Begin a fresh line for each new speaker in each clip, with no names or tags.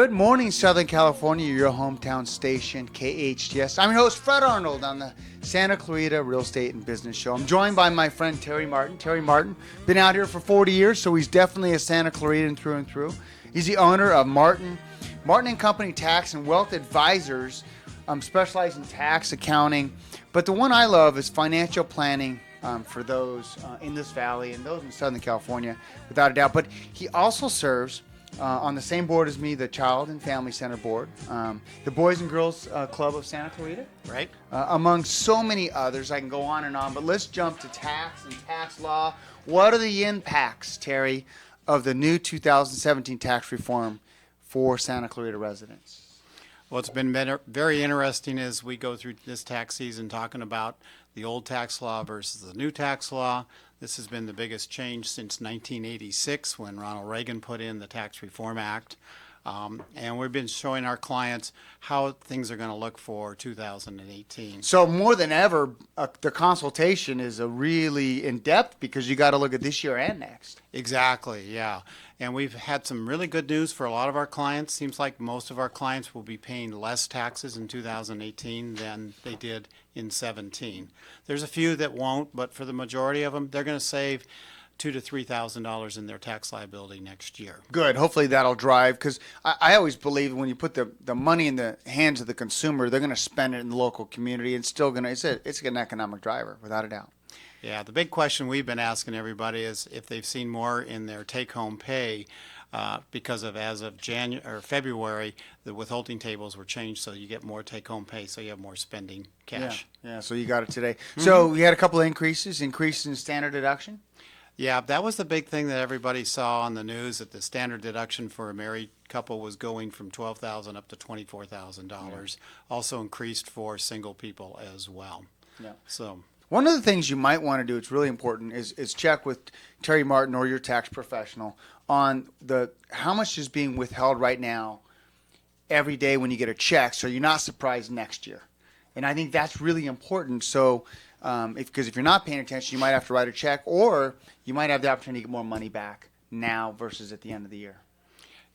Good morning, Southern California, your hometown station, KHTS. I'm your host, Fred Arnold, on the Santa Clarita Real Estate and Business Show. I'm joined by my friend, Terry Martin. Terry Martin, been out here for 40 years, so he's definitely a Santa Claritan through and through. He's the owner of Martin & Company Tax and Wealth Advisors, specialized in tax, accounting. But the one I love is financial planning for those in this valley and those in Southern California, without a doubt. But he also serves on the same board as me, the Child and Family Center board, the Boys and Girls Club of Santa Clarita,
right?
Among so many others. I can go on and on, but let's jump to tax and tax law. What are the impacts, Terry, of the new 2017 tax reform for Santa Clarita residents?
Well, it's been very interesting as we go through this tax season talking about the old tax law versus the new tax law. This has been the biggest change since 1986 when Ronald Reagan put in the Tax Reform Act. And we've been showing our clients how things are going to look for 2018.
So more than ever, the consultation is a really in-depth because you got to look at this year and next.
Exactly, yeah. And we've had some really good news for a lot of our clients. Seems like most of our clients will be paying less taxes in 2018 than they did in 17. There's a few that won't, but for the majority of them, they're going to save $2,000 to $3,000 in their tax liability next year.
Good. Hopefully that'll drive, because I always believe when you put the money in the hands of the consumer, they're going to spend it in the local community and still going to, it's an economic driver, without a doubt.
Yeah, the big question we've been asking everybody is if they've seen more in their take-home pay because of, as of January or February, the withholding tables were changed, so you get more take-home pay, so you have more spending cash.
Yeah, so you got it today. Mm-hmm. So we had a couple of increase in standard deduction.
Yeah, that was the big thing that everybody saw on the news, that the standard deduction for a married couple was going from $12,000 up to $24,000. Yeah. Also increased for single people as well. Yeah. So
one of the things you might want to do, it's really important, is check with Terry Martin or your tax professional on how much is being withheld right now every day when you get a check, so you're not surprised next year. And I think that's really important. So because if you're not paying attention, you might have to write a check, or you might have the opportunity to get more money back now versus at the end of the year.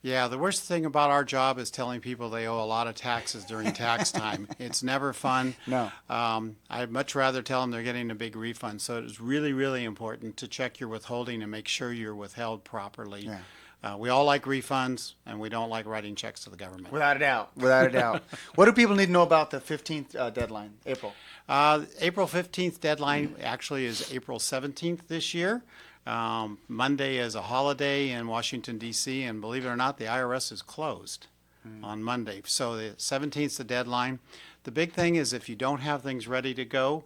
Yeah, the worst thing about our job is telling people they owe a lot of taxes during tax time. It's never fun.
No.
I'd much rather tell them they're getting a big refund. So it's really, really important to check your withholding and make sure you're withheld properly. Yeah. We all like refunds, and we don't like writing checks to the government.
Without a doubt. Without a doubt. What do people need to know about the 15th deadline, April?
April 15th deadline actually is April 17th this year. Monday is a holiday in Washington, D.C., and believe it or not, the IRS is closed on Monday. So the 17th is the deadline. The big thing is if you don't have things ready to go,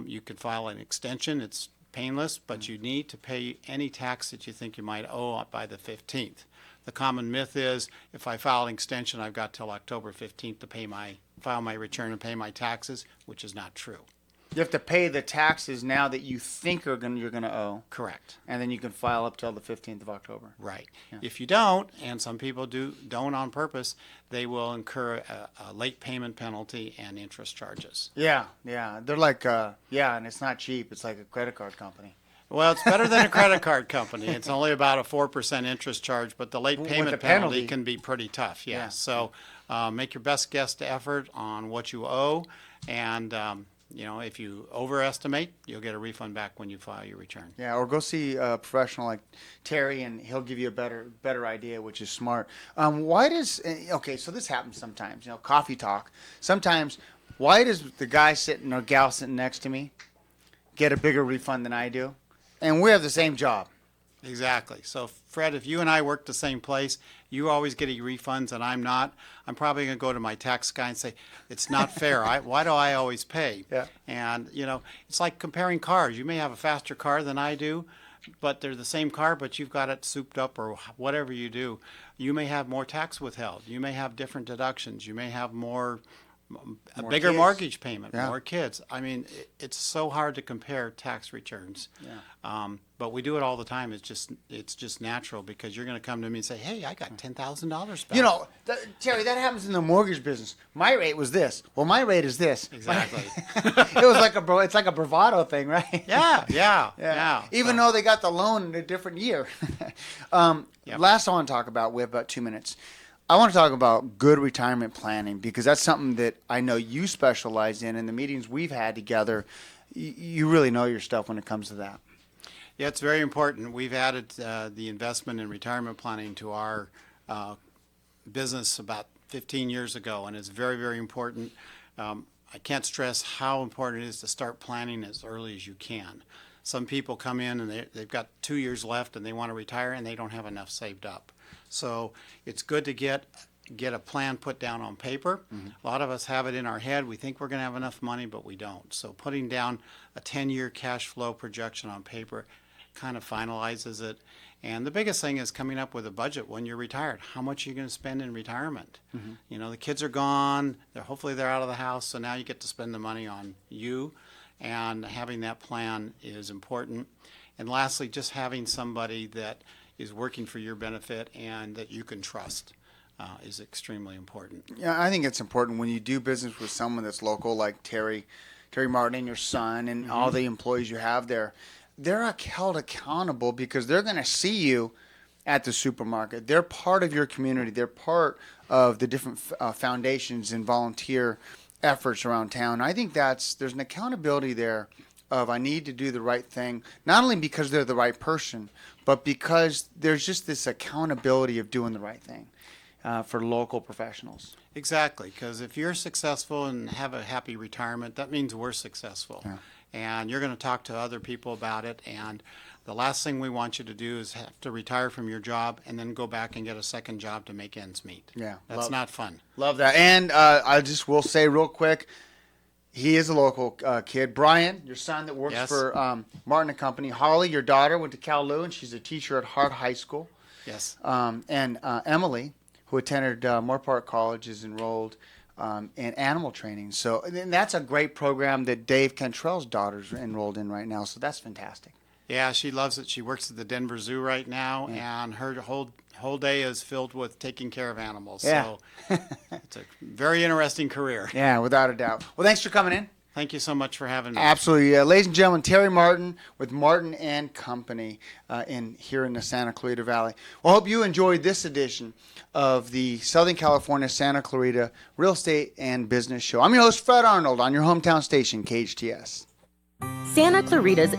you can file an extension. It's painless, but you need to pay any tax that you think you might owe by the 15th. The common myth is if I file an extension, I've got till October 15th to file my return and pay my taxes, which is not true.
You have to pay the taxes now that you think you're going to owe.
Correct.
And then you can file up till the 15th of October.
Right. Yeah. If you don't, and some people don't on purpose, they will incur a late payment penalty and interest charges.
Yeah. They're like, and it's not cheap. It's like a credit card company.
Well, it's better than a credit card company. It's only about a 4% interest charge, but the late payment penalty can be pretty tough. Yeah. So make your best guess effort on what you owe, and if you overestimate, you'll get a refund back when you file your return. Yeah,
or go see a professional like Terry, and he'll give you a better idea, which is smart. So this happens sometimes, coffee talk. Sometimes, why does the guy sitting or gal sitting next to me get a bigger refund than I do? And we have the same job.
Exactly. So, Fred, if you and I work the same place, you always getting refunds and I'm not, I'm probably going to go to my tax guy and say, it's not fair. Why do I always pay?
Yeah.
And, it's like comparing cars. You may have a faster car than I do, but they're the same car, but you've got it souped up or whatever you do. You may have more tax withheld. You may have different deductions. You may have a bigger
kids.
Mortgage payment,
Yeah.
more kids. I mean, it's so hard to compare tax returns.
Yeah.
But we do it all the time. It's just natural because you're going to come to me and say, hey, I got $10,000 back.
Terry, that happens in the mortgage business. My rate was this. Well, my rate is this.
Exactly.
It's like a bravado thing, right?
Yeah.
Even though they got the loan in a different year.
Yep.
Last I want to talk about, we have about 2 minutes. I want to talk about good retirement planning because that's something that I know you specialize in. In the meetings we've had together, you really know your stuff when it comes to that.
Yeah, it's very important. We've added the investment in retirement planning to our business about 15 years ago, and it's very, very important. I can't stress how important it is to start planning as early as you can. Some people come in and they've got 2 years left and they want to retire and they don't have enough saved up. So it's good to get a plan put down on paper. A lot of us have it in our head. We think we're going to have enough money, but we don't. So putting down a 10-year cash flow projection on paper kind of finalizes it. And the biggest thing is coming up with a budget when you're retired. How much are you going to spend in retirement? You know, the kids are gone. Hopefully they're out of the house, so now you get to spend the money on you. And having that plan is important. And lastly, just having somebody that is working for your benefit and that you can trust is extremely important.
Yeah, I think it's important when you do business with someone that's local, like Terry Martin and your son and all the employees you have there. They're held accountable because they're going to see you at the supermarket. They're part of your community. They're part of the different foundations and volunteer efforts around town. I think there's an accountability there of I need to do the right thing, not only because they're the right person, but because there's just this accountability of doing the right thing for local professionals.
Exactly, because if you're successful and have a happy retirement, that means we're successful.
Yeah.
And you're going to talk to other people about it. And the last thing we want you to do is have to retire from your job and then go back and get a second job to make ends meet.
Yeah,
That's not fun.
Love that. And I just will say real quick, he is a local kid. Brian, your son that works for Martin & Company. Holly, your daughter, went to Cal Lu, and she's a teacher at Hart High School.
Yes.
And Emily, who attended Moore Park College, is enrolled in animal training. So and that's a great program that Dave Cantrell's daughter's enrolled in right now. So that's fantastic.
Yeah, she loves it. She works at the Denver Zoo right now, and her whole day is filled with taking care of animals.
Yeah.
So it's a very interesting career.
Yeah, without a doubt. Well, thanks for coming in.
Thank you so much for having me.
Absolutely. Ladies and gentlemen, Terry Martin with Martin & Company here in the Santa Clarita Valley. Well, I hope you enjoyed this edition of the Southern California Santa Clarita Real Estate and Business Show. I'm your host, Fred Arnold, on your hometown station, KHTS.
Santa Clarita's